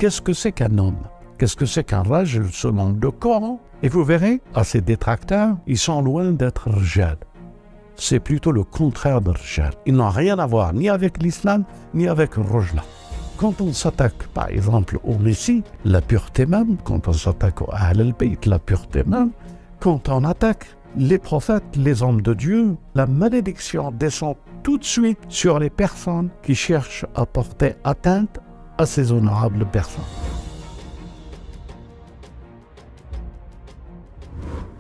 qu'est-ce que c'est qu'un homme? Qu'est-ce que c'est qu'un rajul selon le Coran? Et vous verrez, à ces détracteurs, ils sont loin d'être rijal. C'est plutôt le contraire de rijal. Ils n'ont rien à voir ni avec l'islam, ni avec rojla. Quand on s'attaque, par exemple, au Messie, la pureté même, quand on s'attaque au Ahl al-Bayt, la pureté même, quand on attaque les prophètes, les hommes de Dieu, la malédiction descend tout de suite sur les personnes qui cherchent à porter atteinte à ces honorables personnes.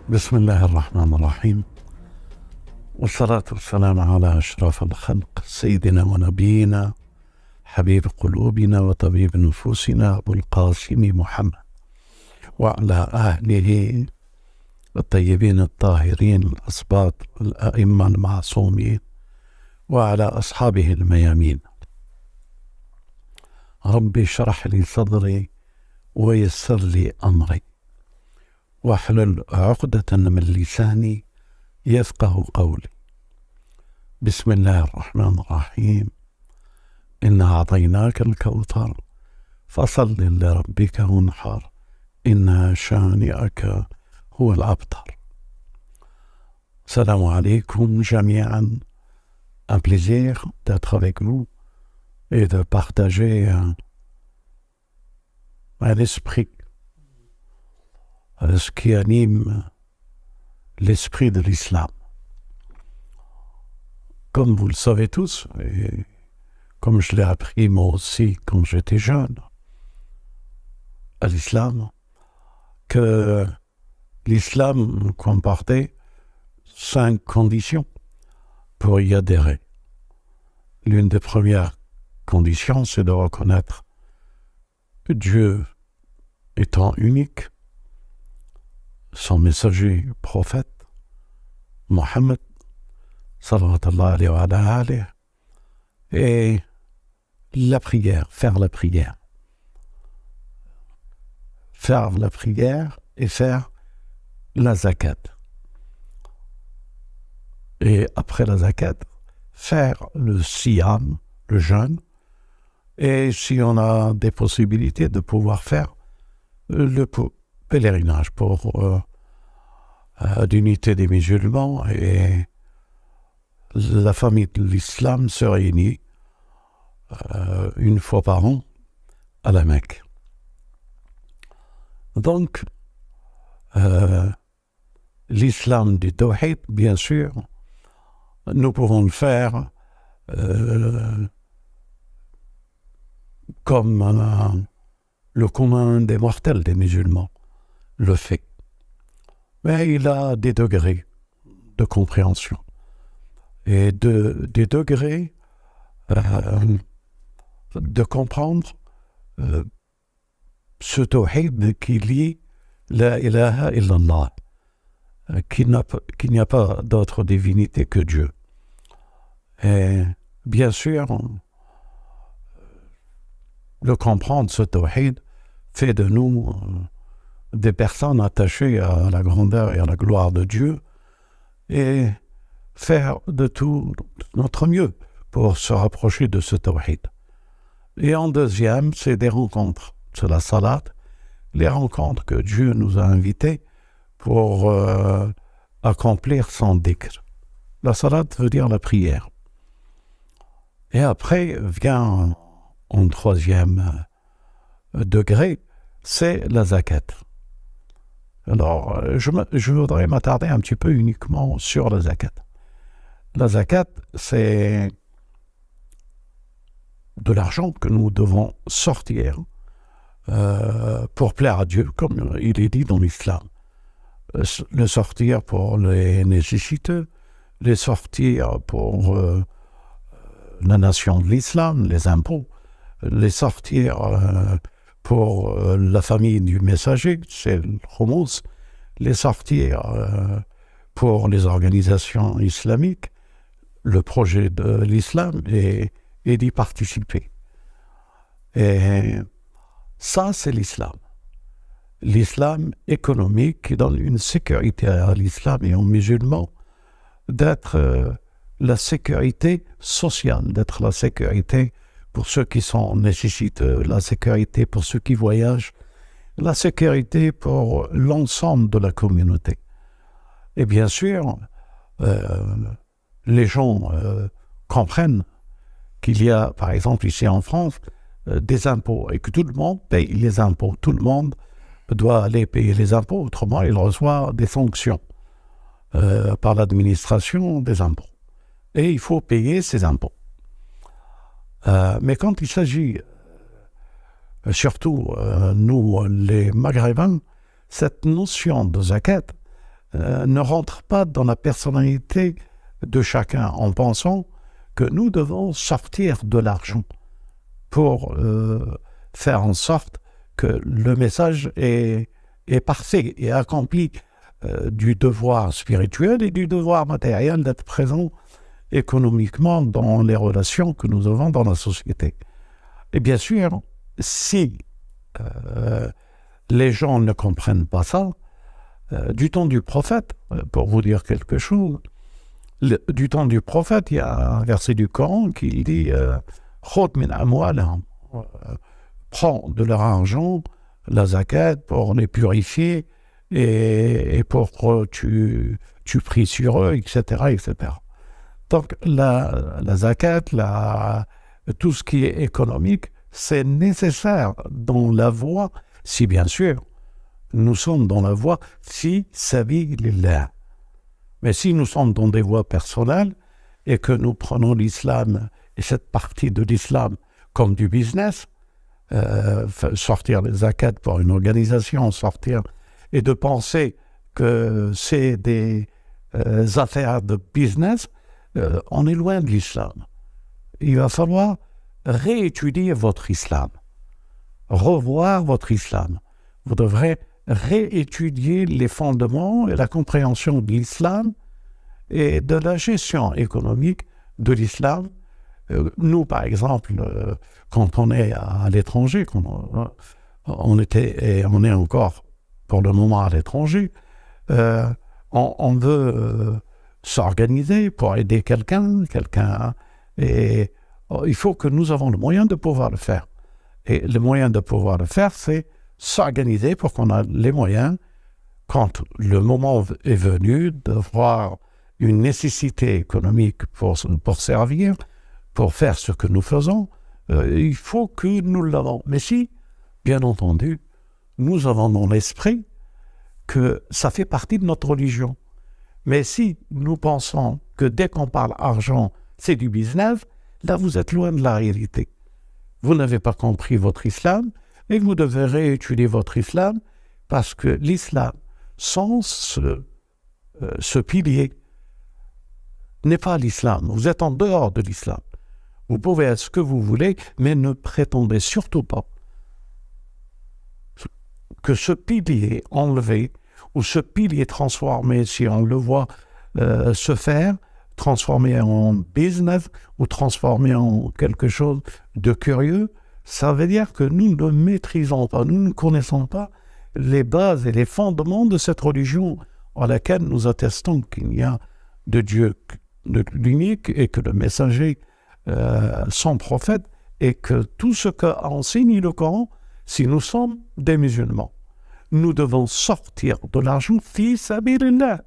Bismillah ar-Rahman ar-Rahim. والصلاة والسلام على أشرف الخلق سيدنا ونبينا حبيب قلوبنا وطبيب نفوسنا أبو القاسم محمد وعلى أهله الطيبين الطاهرين الأسباط الأئمة المعصومين وعلى أصحابه الميامين. ربي اشرح لي صدري ويسر لي أمري واحلل عقدة من لساني يفقه قولي. بسم الله الرحمن الرحيم. إنا أعطيناك الكوثر فصل لربك وانحر إن شانئك هو الأبتر. Salam alaikum jami'an. Un plaisir d'être avec vous et de partager un esprit, ce qui anime l'esprit de l'islam. Comme vous le savez tous, et comme je l'ai appris moi aussi quand j'étais jeune, à l'islam, que l'islam comportait 5 conditions pour y adhérer. L'une des premières conditions, c'est de reconnaître que Dieu étant unique, son messager prophète, Mohammed, sallallahu alayhi, et la prière, faire la prière. Faire la prière et faire la zakat. Et après la zakat, faire le siyam, le jeûne, et si on a des possibilités de pouvoir faire le pèlerinage pour l'unité des musulmans, et la famille de l'islam se réunit une fois par an à la Mecque. Donc, l'islam du tawhid, bien sûr, nous pouvons le faire comme le commun des mortels, des musulmans, le fait. Mais il a des degrés de compréhension et des degrés de comprendre ce tawhid qui lie la ilaha illallah, qu'il n'y a pas d'autre divinité que Dieu. Et bien sûr, le comprendre, ce tawhid, fait de nous des personnes attachées à la grandeur et à la gloire de Dieu, et faire de tout notre mieux pour se rapprocher de ce tawhid. Et en deuxième, c'est des rencontres. C'est la salat, les rencontres que Dieu nous a invitées pour accomplir son dhikr. La salat veut dire la prière. Et après vient en troisième degré, c'est la zakat. Alors, je voudrais m'attarder un petit peu uniquement sur la zakat. La zakat, c'est de l'argent que nous devons sortir pour plaire à Dieu, comme il est dit dans l'islam. Le sortir pour les nécessiteux, les sortir pour la nation de l'islam, les impôts, les sortir pour la famille du messager, c'est le khumous, les sortir pour les organisations islamiques, le projet de l'islam et d'y participer. Et ça, c'est l'islam. L'islam économique qui donne une sécurité à l'islam et aux musulmans d'être la sécurité sociale, d'être la sécurité pour ceux qui nécessitent la sécurité, pour ceux qui voyagent, la sécurité pour l'ensemble de la communauté. Et bien sûr, les gens comprennent qu'il y a, par exemple, ici en France, des impôts et que tout le monde paye les impôts. Tout le monde doit aller payer les impôts, autrement il reçoit des sanctions par l'administration des impôts. Et il faut payer ces impôts. Mais quand il s'agit, surtout nous les Maghrébins, cette notion de zakat ne rentre pas dans la personnalité de chacun en pensant que nous devons sortir de l'argent pour faire en sorte que le message est parfait et accompli du devoir spirituel et du devoir matériel d'être présent économiquement dans les relations que nous avons dans la société. Et bien sûr, si les gens ne comprennent pas ça, du temps du prophète, pour vous dire quelque chose, du temps du prophète, il y a un verset du Coran qui dit « Khud min amwalihim » prends de leur argent, la zakat, pour les purifier et pour que tu pries sur eux, etc., etc. Donc, la zakat, tout ce qui est économique, c'est nécessaire dans la voie, si bien sûr, nous sommes dans la voie fi sabilillah. Mais si nous sommes dans des voies personnelles et que nous prenons l'islam et cette partie de l'islam comme du business, sortir les zakat pour une organisation, sortir et de penser que c'est des affaires de business, on est loin de l'islam. Il va falloir réétudier votre islam, revoir votre islam. Vous devrez réétudier les fondements et la compréhension de l'islam et de la gestion économique de l'islam. Nous, par exemple, quand on est à l'étranger, on était et on est encore pour le moment à l'étranger, on veut s'organiser pour aider quelqu'un, et il faut que nous avons le moyen de pouvoir le faire. Et le moyen de pouvoir le faire, c'est s'organiser pour qu'on ait les moyens, quand le moment est venu, d'avoir une nécessité économique pour servir, pour faire ce que nous faisons, il faut que nous l'avons. Mais si, bien entendu, nous avons dans l'esprit que ça fait partie de notre religion. Mais si nous pensons que dès qu'on parle argent, c'est du business, là vous êtes loin de la réalité. Vous n'avez pas compris votre islam et vous devez réétudier votre islam parce que l'islam, sans ce pilier, n'est pas l'islam. Vous êtes en dehors de l'islam. Vous pouvez être ce que vous voulez, mais ne prétendez surtout pas que ce pilier enlevé ou ce pilier transformé, si on le voit se faire, transformé en business ou transformé en quelque chose de curieux, ça veut dire que nous ne maîtrisons pas, nous ne connaissons pas les bases et les fondements de cette religion en laquelle nous attestons qu'il n'y a de Dieu l'unique et que le messager son prophète et que tout ce qu'enseigne le Coran, si nous sommes des musulmans, nous devons sortir de l'argent fi sabilillah.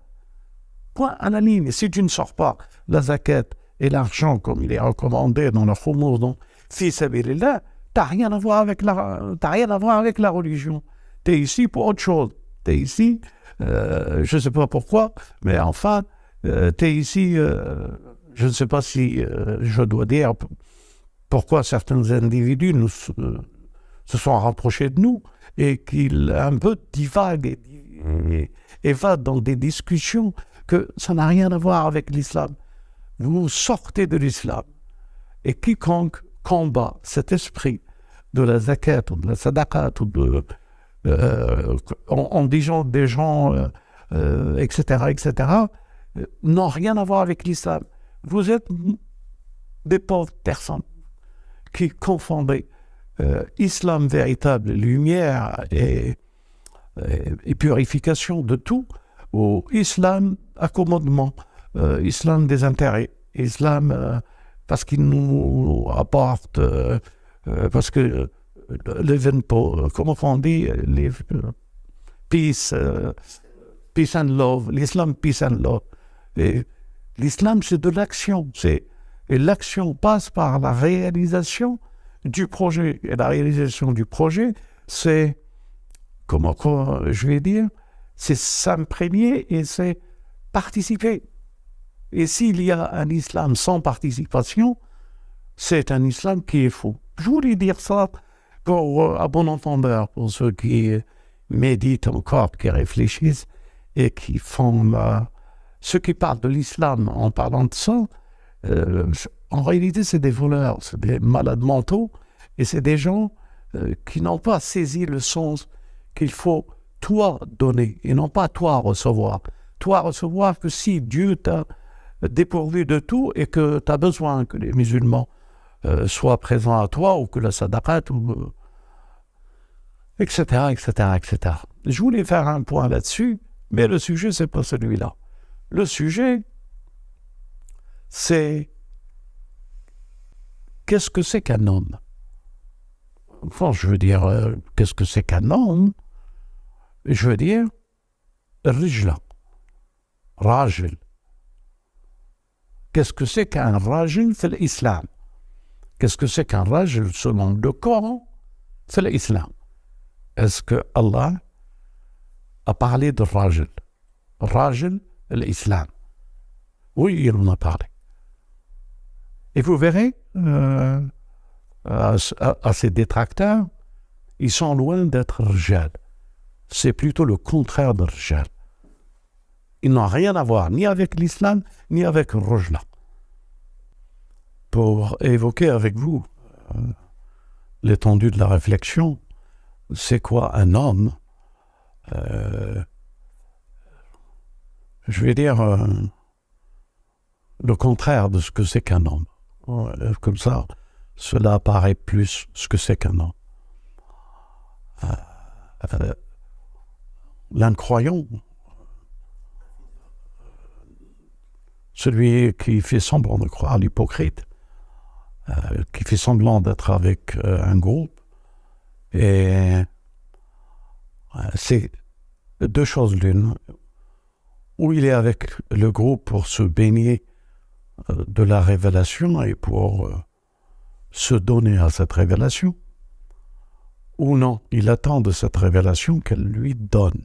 Point à la ligne. Si tu ne sors pas la zakat et l'argent comme il est recommandé dans le khumous, donc fi sabilillah, t'as rien à voir avec la religion. T'es ici pour autre chose. T'es ici, je ne sais pas pourquoi, mais enfin, t'es ici, je ne sais pas si je dois dire pourquoi certains individus se sont rapprochés de nous et qu'ils un peu divaguent et va dans des discussions que ça n'a rien à voir avec l'islam. Vous sortez de l'islam et quiconque combat cet esprit de la zakat ou de la sadaqat ou en disant des gens, etc., n'ont rien à voir avec l'islam. Vous êtes des pauvres personnes qui confondent islam véritable, lumière et purification de tout, ou islam accommodement, islam des intérêts, islam parce qu'il nous apporte, parce que comment on dit, peace, peace and love, l'islam, peace and love. Et l'islam, c'est de l'action, et l'action passe par la réalisation du projet. Et la réalisation du projet, c'est, comment je vais dire, c'est s'imprégner et c'est participer. Et s'il y a un islam sans participation, c'est un islam qui est faux. Je voulais dire ça à bon entendeur, pour ceux qui méditent encore, qui réfléchissent et qui font... ceux qui parlent de l'islam en parlant de ça, en réalité, c'est des voleurs, c'est des malades mentaux, et c'est des gens qui n'ont pas saisi le sens qu'il faut toi donner, et non pas toi recevoir. Toi recevoir que si Dieu t'a dépourvu de tout et que tu as besoin que les musulmans soient présents à toi, ou que la sadaqat, ou etc., etc., etc. Je voulais faire un point là-dessus, mais le sujet, c'est pas celui-là. Le sujet, c'est qu'est-ce que c'est qu'un homme? Enfin, je veux dire, qu'est-ce que c'est qu'un homme? Je veux dire, rijla, rajil. Qu'est-ce que c'est qu'un rajil? C'est l'islam. Qu'est-ce que c'est qu'un rajil selon le Coran? C'est l'islam. Est-ce que Allah a parlé de rajil? Rajil, l'islam. Oui, il en a parlé. Et vous verrez, à ces détracteurs, ils sont loin d'être rijal. C'est plutôt le contraire de rijal. Ils n'ont rien à voir ni avec l'islam, ni avec Rojla. Pour évoquer avec vous l'étendue de la réflexion, c'est quoi un homme? Je vais dire le contraire de ce que c'est qu'un homme. Comme ça, cela apparaît plus ce que c'est qu'un homme. L'incroyant, celui qui fait semblant de croire, l'hypocrite, qui fait semblant d'être avec un groupe, et c'est deux choses l'une, où il est avec le groupe pour se baigner de la révélation et pour se donner à cette révélation, ou non, il attend de cette révélation qu'elle lui donne,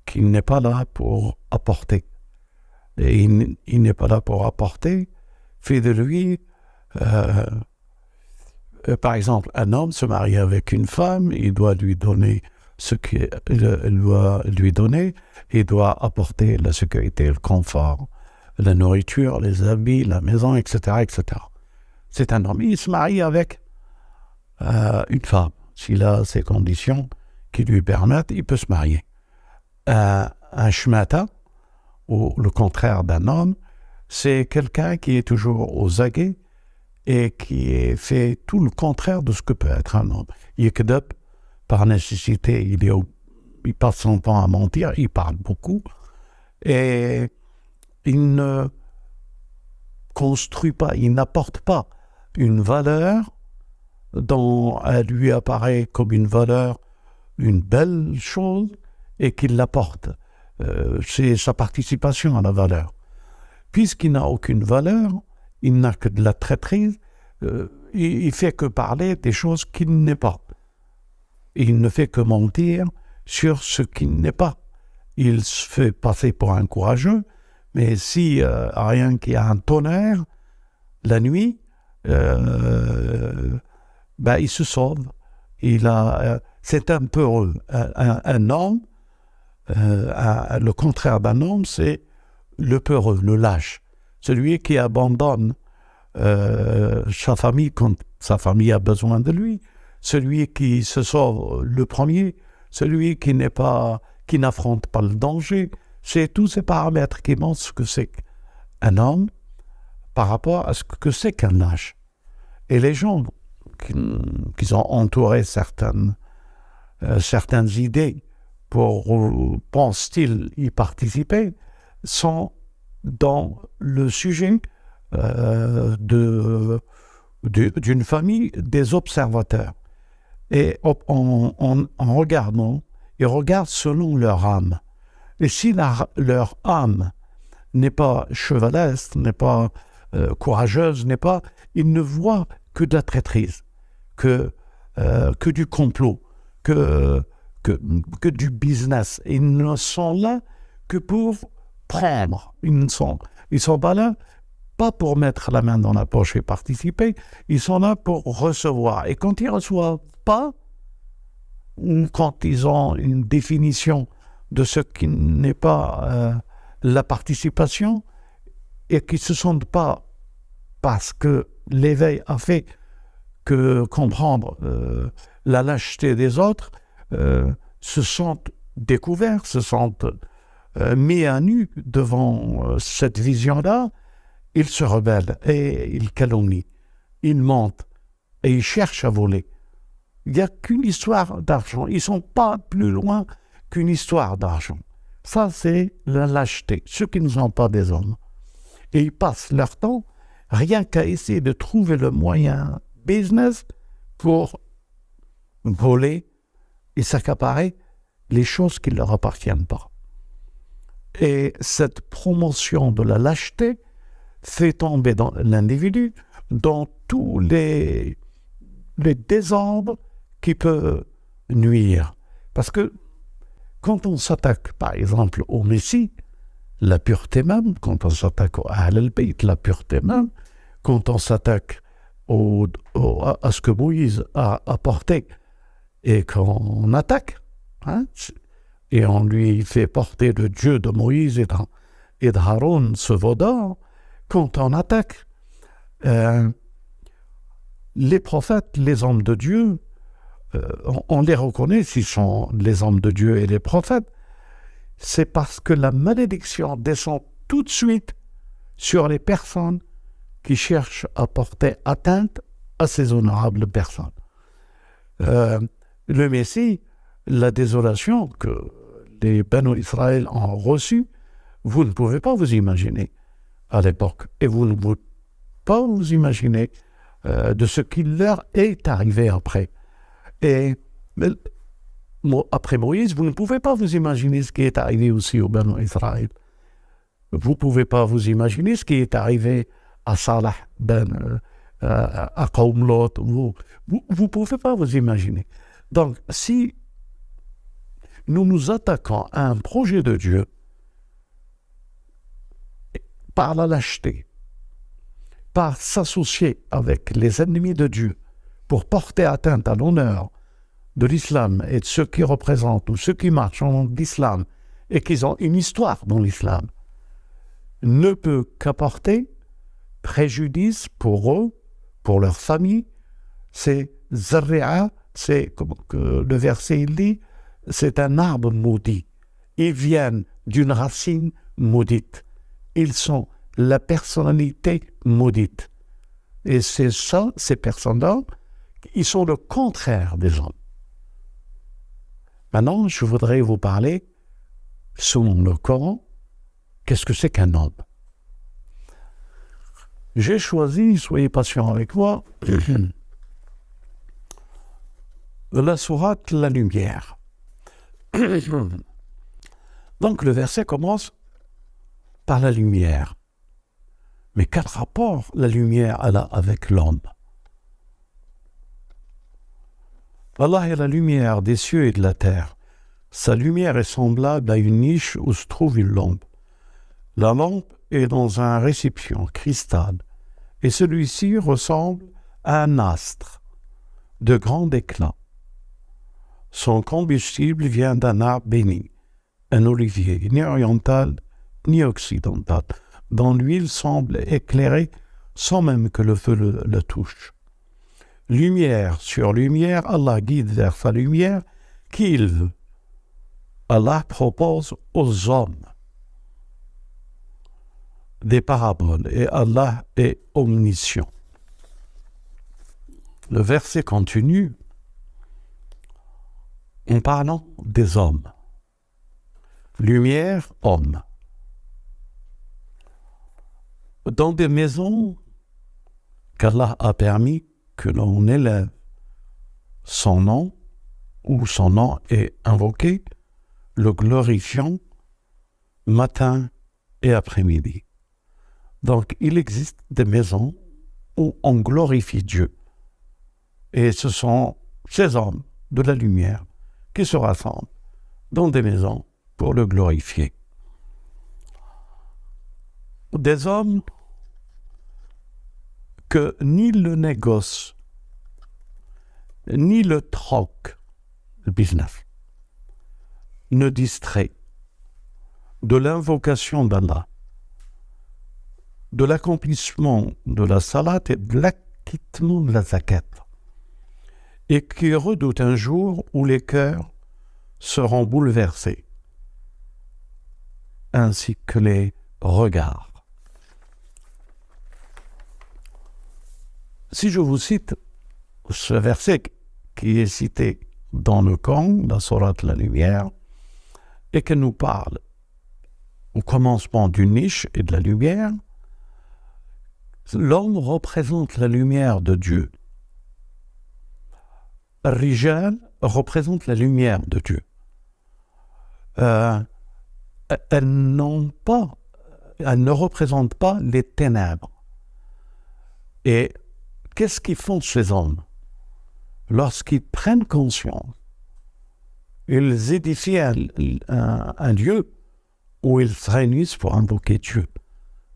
qu'il n'est pas là pour apporter. Et il n'est pas là pour apporter, fait de lui, par exemple, un homme se marie avec une femme, il doit lui donner ce qu'il doit lui donner, il doit apporter la sécurité, le confort, la nourriture, les habits, la maison, etc., etc. C'est un homme, il se marie avec une femme. S'il a ces conditions qui lui permettent, il peut se marier. Un shmata, ou le contraire d'un homme, c'est quelqu'un qui est toujours aux aguets et qui fait tout le contraire de ce que peut être un homme. Yekdab, par nécessité, il passe son temps à mentir, il parle beaucoup, et il ne construit pas, il n'apporte pas une valeur dont elle lui apparaît comme une valeur, une belle chose, et qu'il l'apporte. C'est sa participation à la valeur. Puisqu'il n'a aucune valeur, il n'a que de la traîtrise, il fait que parler des choses qu'il n'est pas. Il ne fait que mentir sur ce qu'il n'est pas. Il se fait passer pour un courageux, mais si rien qui a un tonnerre, la nuit, il se sauve. C'est un peu un homme. Le contraire d'un homme, c'est le peureux, le lâche. Celui qui abandonne sa famille quand sa famille a besoin de lui. Celui qui se sauve le premier. Celui qui n'affronte pas le danger. C'est tous ces paramètres qui montrent ce que c'est qu'un homme par rapport à ce que c'est qu'un lâche. Et les gens qui ont entouré certaines idées pour, pense-t-il, y participer, sont dans le sujet d'une famille des observateurs. Et en regardant, ils regardent selon leur âme. Et si leur âme n'est pas chevaleresque, n'est pas courageuse, ils ne voient que de la traîtrise, que du complot, que du business. Ils ne sont là que pour prendre. Ils sont pas là, pas pour mettre la main dans la poche et participer, ils sont là pour recevoir. Et quand ils ne reçoivent pas, ou quand ils ont une définition de ce qui n'est pas la participation, et qu'ils ne se sentent pas, parce que l'éveil a fait que comprendre la lâcheté des autres, se sentent découverts, se sentent mis à nu devant cette vision-là, ils se rebellent et ils calomnient, ils mentent et ils cherchent à voler. Il n'y a qu'une histoire d'argent. Ils ne sont pas plus loin qu'une histoire d'argent. Ça, c'est la lâcheté, ceux qui ne sont pas des hommes. Et ils passent leur temps rien qu'à essayer de trouver le moyen business pour voler et s'accaparer les choses qui ne leur appartiennent pas. Et cette promotion de la lâcheté fait tomber dans l'individu dans tous les désordres qui peuvent nuire. Parce que quand on s'attaque, par exemple, au Messie, la pureté même, quand on s'attaque au Ahl al-Bayt, la pureté même, quand on s'attaque à ce que Moïse a apporté et qu'on attaque, et on lui fait porter le Dieu de Moïse et de Haroun, ce veau d'or, quand on attaque les prophètes, les hommes de Dieu, on les reconnaît s'ils sont les hommes de Dieu et les prophètes, c'est parce que la malédiction descend tout de suite sur les personnes qui cherchent à porter atteinte à ces honorables personnes. Le Messie, la désolation que les Banu Israël ont reçue, vous ne pouvez pas vous imaginer à l'époque. Et vous ne pouvez pas vous imaginer de ce qui leur est arrivé après. Et après Moïse, vous ne pouvez pas vous imaginer ce qui est arrivé aussi au Banu Israël. Vous ne pouvez pas vous imaginer ce qui est arrivé à Salah, à Qawm Lot. Vous ne pouvez pas vous imaginer. Donc, si nous nous attaquons à un projet de Dieu par la lâcheté, par s'associer avec les ennemis de Dieu pour porter atteinte à l'honneur de l'islam et de ceux qui représentent ou ceux qui marchent en nom de l'islam et qui ont une histoire dans l'islam, ne peut qu'apporter préjudice pour eux, pour leur famille. C'est Zarri'a, c'est comme le verset il dit, c'est un arbre maudit. Ils viennent d'une racine maudite. Ils sont la personnalité maudite. Et c'est ça, ces personnes-là, ils sont le contraire des hommes. Maintenant, je voudrais vous parler, selon le Coran, qu'est-ce que c'est qu'un homme? J'ai choisi, soyez patients avec moi, la sourate La Lumière. Donc le verset commence par la lumière. Mais quel rapport la lumière a avec l'homme? Allah est la lumière des cieux et de la terre. Sa lumière est semblable à une niche où se trouve une lampe. La lampe est dans un récipient cristal, et celui-ci ressemble à un astre de grand éclat. Son combustible vient d'un arbre béni, un olivier, ni oriental ni occidental, dont l'huile semble éclairer sans même que le feu le touche. Lumière sur lumière, Allah guide vers sa lumière qui il veut. Allah propose aux hommes des paraboles et Allah est omniscient. Le verset continue en parlant des hommes. Lumière, homme. dans des maisons qu'Allah a permis que l'on élève son nom, où son nom est invoqué, le glorifiant matin et après-midi. Donc, il existe des maisons où on glorifie Dieu. Et ce sont ces hommes de la lumière qui se rassemblent dans des maisons pour le glorifier. Des hommes que ni le négoce, ni le troc, le business, ne distrait de l'invocation d'Allah, de l'accomplissement de la salat et de l'acquittement de la zakat, et qui redoute un jour où les cœurs seront bouleversés, ainsi que les regards. Si je vous cite ce verset qui est cité dans le Coran, la sourate La Lumière, et qui nous parle au commencement d'une niche et de la lumière, l'homme représente la lumière de Dieu. Rijal représente la lumière de Dieu. Elles ne représentent pas les ténèbres. Et qu'est-ce qu'ils font ces hommes? Lorsqu'ils prennent conscience, ils édifient un lieu où ils se réunissent pour invoquer Dieu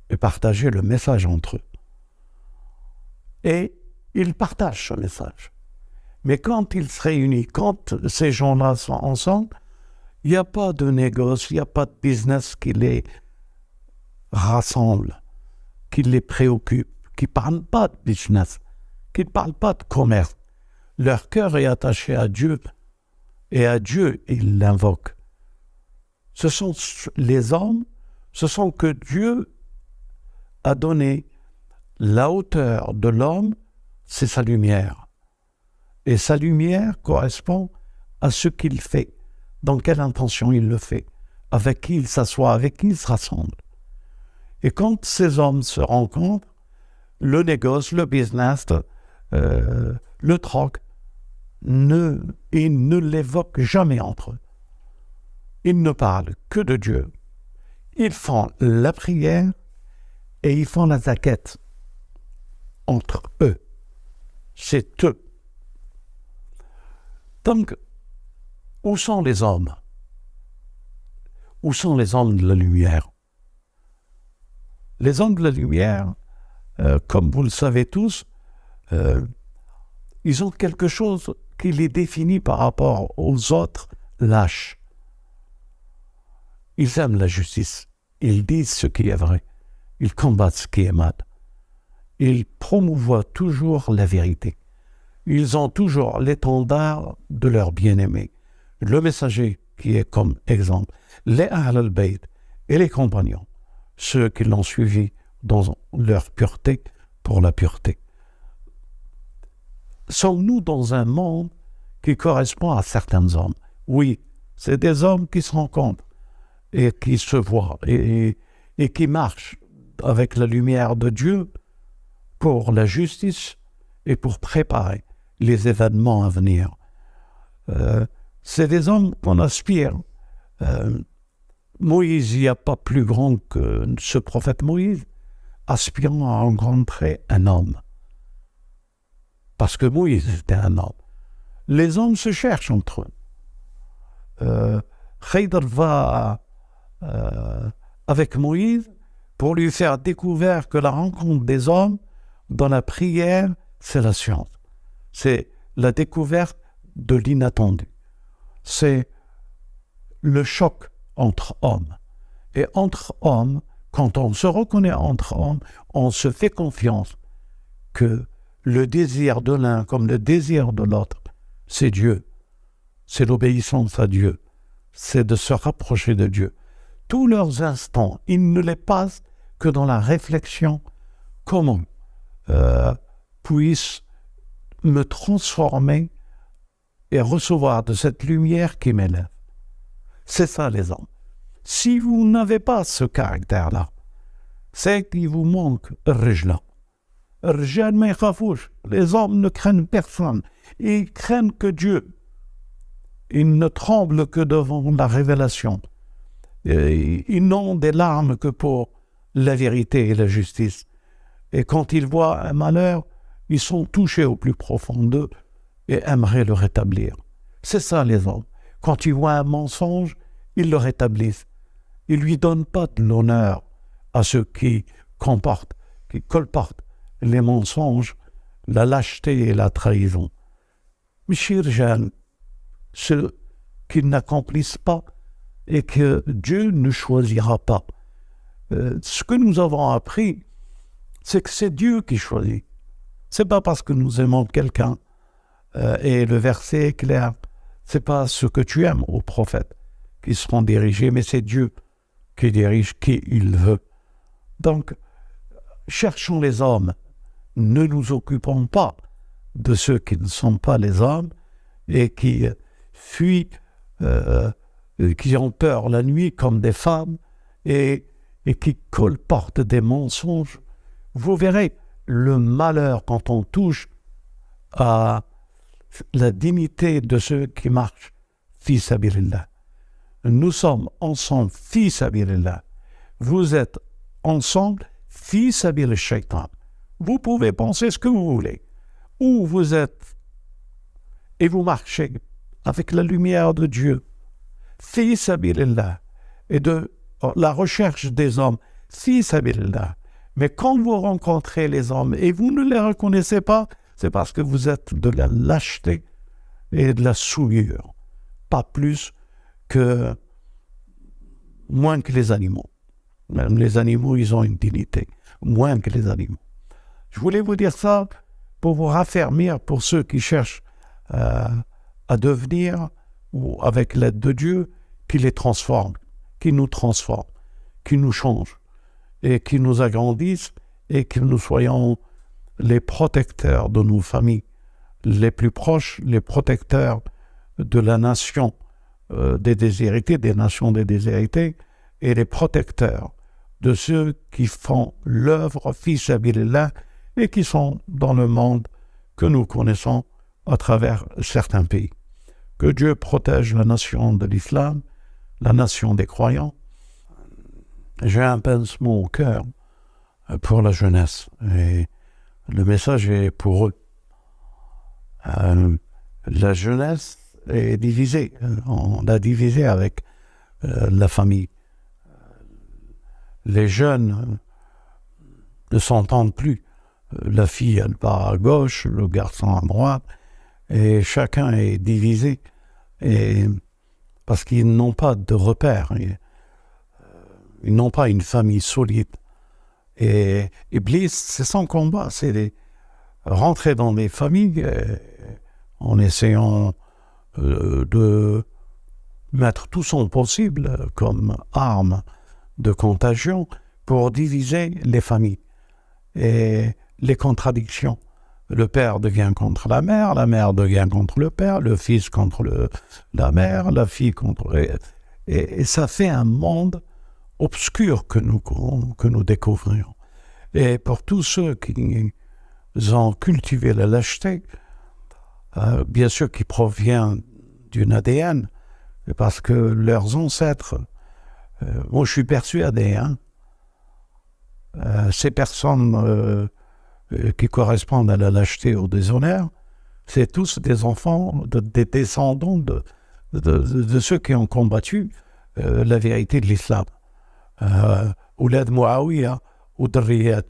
et partager le message entre eux. Et ils partagent ce message. Mais quand ils se réunissent, quand ces gens-là sont ensemble, il n'y a pas de négoce, il n'y a pas de business qui les rassemble, qui les préoccupe, qui ne parle pas de business, qui ne parle pas de commerce. Leur cœur est attaché à Dieu, et à Dieu, ils l'invoquent. Ce sont les hommes, ce sont que Dieu a donné la hauteur de l'homme, c'est sa lumière. Et sa lumière correspond à ce qu'il fait, dans quelle intention il le fait, avec qui il s'assoit, avec qui il se rassemble. Et quand ces hommes se rencontrent, le négoce, le business, le troc, ils ne l'évoquent jamais entre eux. Ils ne parlent que de Dieu. Ils font la prière et ils font la zakat entre eux. C'est eux. Donc, où sont les hommes? Où sont les hommes de la lumière? Les hommes de la lumière, comme vous le savez tous, ils ont quelque chose qui les définit par rapport aux autres lâches. Ils aiment la justice. Ils disent ce qui est vrai. Ils combattent ce qui est mal. Ils promouvoient toujours la vérité. Ils ont toujours l'étendard de leur bien-aimé. Le messager qui est comme exemple. Les Ahl al-Bayt et les compagnons, ceux qui l'ont suivi dans leur pureté pour la pureté. Sommes-nous dans un monde qui correspond à certains hommes? Oui, c'est des hommes qui se rencontrent et qui se voient et qui marchent avec la lumière de Dieu pour la justice et pour préparer les événements à venir. C'est des hommes qu'on aspire. Moïse, il n'y a pas plus grand que ce prophète Moïse, aspirant à rencontrer un homme. Parce que Moïse était un homme. Les hommes se cherchent entre eux. Khidr va avec Moïse pour lui faire découvrir que la rencontre des hommes dans la prière, c'est la science. C'est la découverte de l'inattendu. C'est le choc entre hommes. Et entre hommes, quand on se reconnaît entre hommes, on se fait confiance que le désir de l'un comme le désir de l'autre, c'est Dieu. C'est l'obéissance à Dieu. C'est de se rapprocher de Dieu. Tous leurs instants, ils ne les passent que dans la réflexion. Comment puisse me transformer et recevoir de cette lumière qui m'élève? C'est ça les hommes. Si vous n'avez pas ce caractère-là, c'est qu'il vous manque الرجلة. الرجال ما يخافوش. Les hommes ne craignent personne. Ils craignent que Dieu. Ils ne tremblent que devant la révélation. Ils n'ont des larmes que pour la vérité et la justice. Et quand ils voient un malheur, ils sont touchés au plus profond d'eux et aimeraient le rétablir. C'est ça les hommes. Quand ils voient un mensonge, ils le rétablissent. Ils ne lui donnent pas de l'honneur à ceux qui colportent les mensonges, la lâcheté et la trahison. Michir Jeanne, ceux qui n'accomplissent pas et que Dieu ne choisira pas. Ce que nous avons appris, c'est que c'est Dieu qui choisit. C'est pas parce que nous aimons quelqu'un. Et le verset est clair. C'est pas ce que tu aimes aux prophètes qui seront dirigés, mais c'est Dieu qui dirige qui il veut. Donc, cherchons les hommes. Ne nous occupons pas de ceux qui ne sont pas les hommes et qui fuient, qui ont peur la nuit comme des femmes et qui colportent des mensonges. Vous verrez le malheur quand on touche à la dignité de ceux qui marchent fi sabilillah. Nous sommes ensemble fi sabilillah. Vous êtes ensemble fi sabil shaitan. Vous pouvez penser ce que vous voulez. Où vous êtes et vous marchez avec la lumière de Dieu fi sabilillah et de la recherche des hommes fi sabilillah. Mais quand vous rencontrez les hommes et vous ne les reconnaissez pas, c'est parce que vous êtes de la lâcheté et de la souillure. Pas plus que moins que les animaux. Même les animaux, ils ont une dignité. Moins que les animaux. Je voulais vous dire ça pour vous raffermir pour ceux qui cherchent à devenir, ou avec l'aide de Dieu, qui les transforme, qui nous change et qui nous agrandissent et que nous soyons les protecteurs de nos familles, les plus proches, les protecteurs de la nation des déshérités, des nations des déshérités, et les protecteurs de ceux qui font l'œuvre fi sabilillah et qui sont dans le monde que nous connaissons à travers certains pays. Que Dieu protège la nation de l'islam, la nation des croyants. J'ai un pincement au cœur pour la jeunesse et le message est pour eux. La jeunesse est divisée. On l'a divisée avec la famille. Les jeunes ne s'entendent plus. La fille, elle part à gauche, le garçon à droite, et chacun est divisé. Et parce qu'ils n'ont pas de repères. Ils n'ont pas une famille solide. Et Iblis, c'est son combat, c'est rentrer dans les familles en essayant de mettre tout son possible comme arme de contagion pour diviser les familles et les contradictions. Le père devient contre la mère devient contre le père, le fils contre la mère, la fille contre... Et ça fait un monde obscur que nous découvrions. Et pour tous ceux qui ont cultivé la lâcheté, bien sûr qui provient d'une ADN, parce que leurs ancêtres, moi je suis persuadé, ces personnes qui correspondent à la lâcheté ou au déshonneur, c'est tous des enfants, des descendants de ceux qui ont combattu la vérité de l'islam. Oulad Mouawiya, ou Driyat,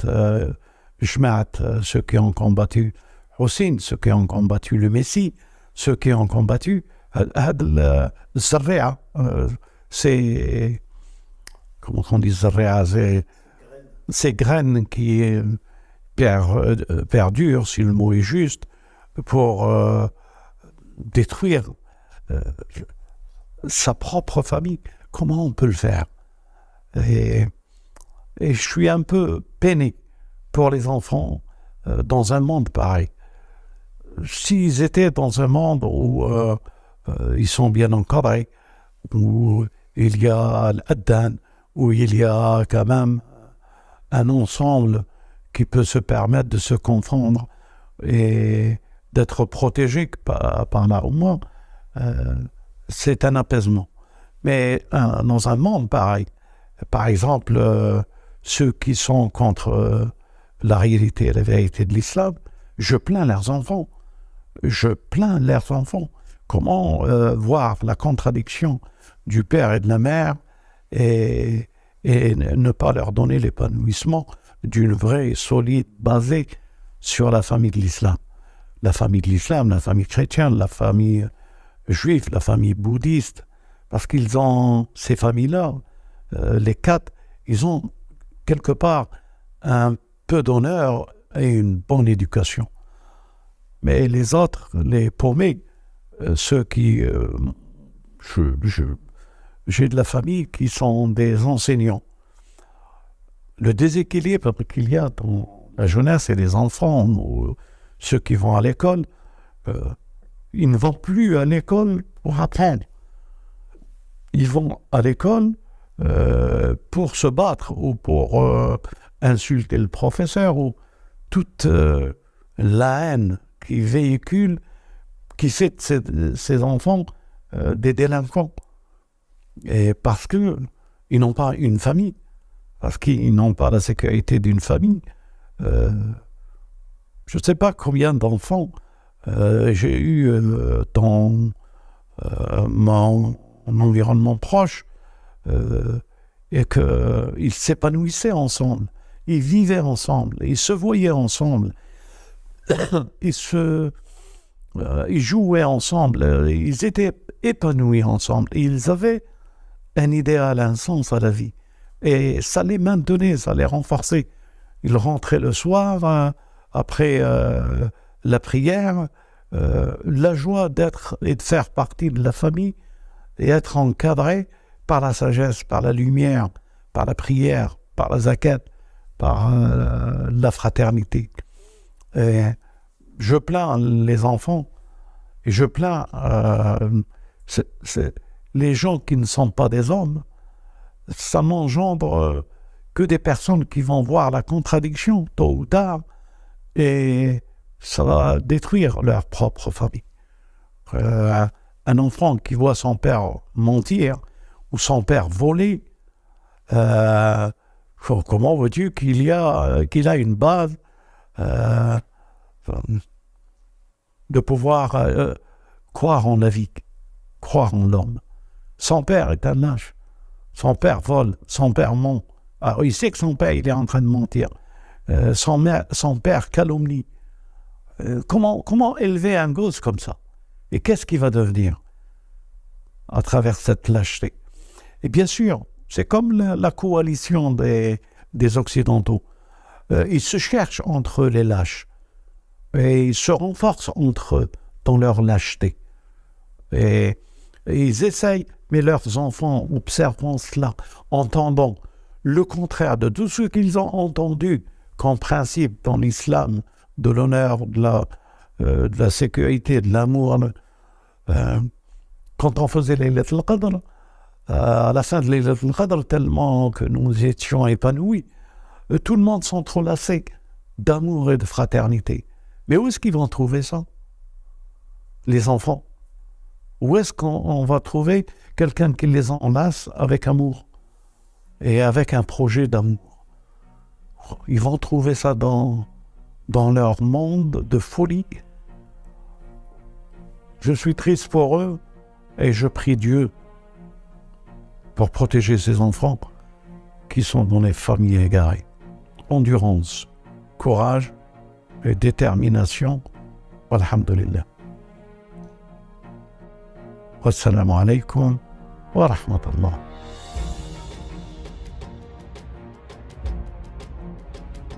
Jmaat, ceux qui ont combattu Hussein, ceux qui ont combattu le Messie, ceux qui ont combattu Zarrea, c'est, comment on dit Zarrea, ces graines qui perdurent, si le mot est juste, pour détruire sa propre famille. Comment on peut le faire? Et je suis un peu peiné pour les enfants dans un monde pareil. S'ils étaient dans un monde où ils sont bien encadrés, où il y a l'adhan, où il y a quand même un ensemble qui peut se permettre de se confondre et d'être protégé par là au moins, c'est un apaisement. Mais dans un monde pareil, par exemple, ceux qui sont contre la réalité et la vérité de l'islam, je plains leurs enfants. Je plains leurs enfants. Comment voir la contradiction du père et de la mère et ne pas leur donner l'épanouissement d'une vraie, solide, basée sur la famille de l'islam. La famille de l'islam, la famille chrétienne, la famille juive, la famille bouddhiste, parce qu'ils ont, ces familles-là, les quatre, ils ont quelque part un peu d'honneur et une bonne éducation. Mais les autres, les paumés, ceux qui... j'ai de la famille qui sont des enseignants. Le déséquilibre qu'il y a dans la jeunesse et les enfants, ou ceux qui vont à l'école, ils ne vont plus à l'école pour apprendre. Ils vont à l'école pour se battre ou pour insulter le professeur ou toute la haine qui véhicule, qui fait de ces enfants des délinquants. Et parce qu'ils n'ont pas une famille, parce qu'ils n'ont pas la sécurité d'une famille. Je ne sais pas combien d'enfants j'ai eu dans mon environnement proche et qu'ils s'épanouissaient ensemble, ils vivaient ensemble, ils se voyaient ensemble, ils jouaient ensemble, ils étaient épanouis ensemble, ils avaient un idéal, un sens à la vie. Et ça les maintenait, ça les renforçait. Ils rentraient le soir, après la prière, la joie d'être et de faire partie de la famille et être encadré par la sagesse, par la lumière, par la prière, par la zakat, par la fraternité. Et je plains les enfants et je plains les gens qui ne sont pas des hommes. Ça n'engendre que des personnes qui vont voir la contradiction tôt ou tard et ça va détruire leur propre famille. Un enfant qui voit son père mentir ou son père voler, comment veux-tu qu'il a une base de pouvoir croire en la vie, croire en l'homme. Son père est un lâche. Son père vole, son père ment. Alors, il sait que son père, il est en train de mentir. Son père calomnie. Comment élever un gosse comme ça? Et qu'est-ce qu'il va devenir à travers cette lâcheté? Et bien sûr, c'est comme la coalition des Occidentaux. Ils se cherchent entre eux, les lâches. Et ils se renforcent entre eux dans leur lâcheté. Et ils essayent, mais leurs enfants, observant cela, entendant le contraire de tout ce qu'ils ont entendu comme principe dans l'islam, de l'honneur, de la sécurité, de l'amour. Quand on faisait Laylat al-Qadr, à la fin de Laylat al-Qadr, tellement que nous étions épanouis, tout le monde s'entrelaçait d'amour et de fraternité. Mais où est-ce qu'ils vont trouver ça? Les enfants. Où est-ce qu'on va trouver quelqu'un qui les enlace avec amour et avec un projet d'amour? Ils vont trouver ça dans leur monde de folie. Je suis triste pour eux et je prie Dieu pour protéger ces enfants qui sont dans les familles égarées. Endurance, courage et détermination. Alhamdulillah. Wassalamu alaikum wa rahmatullah.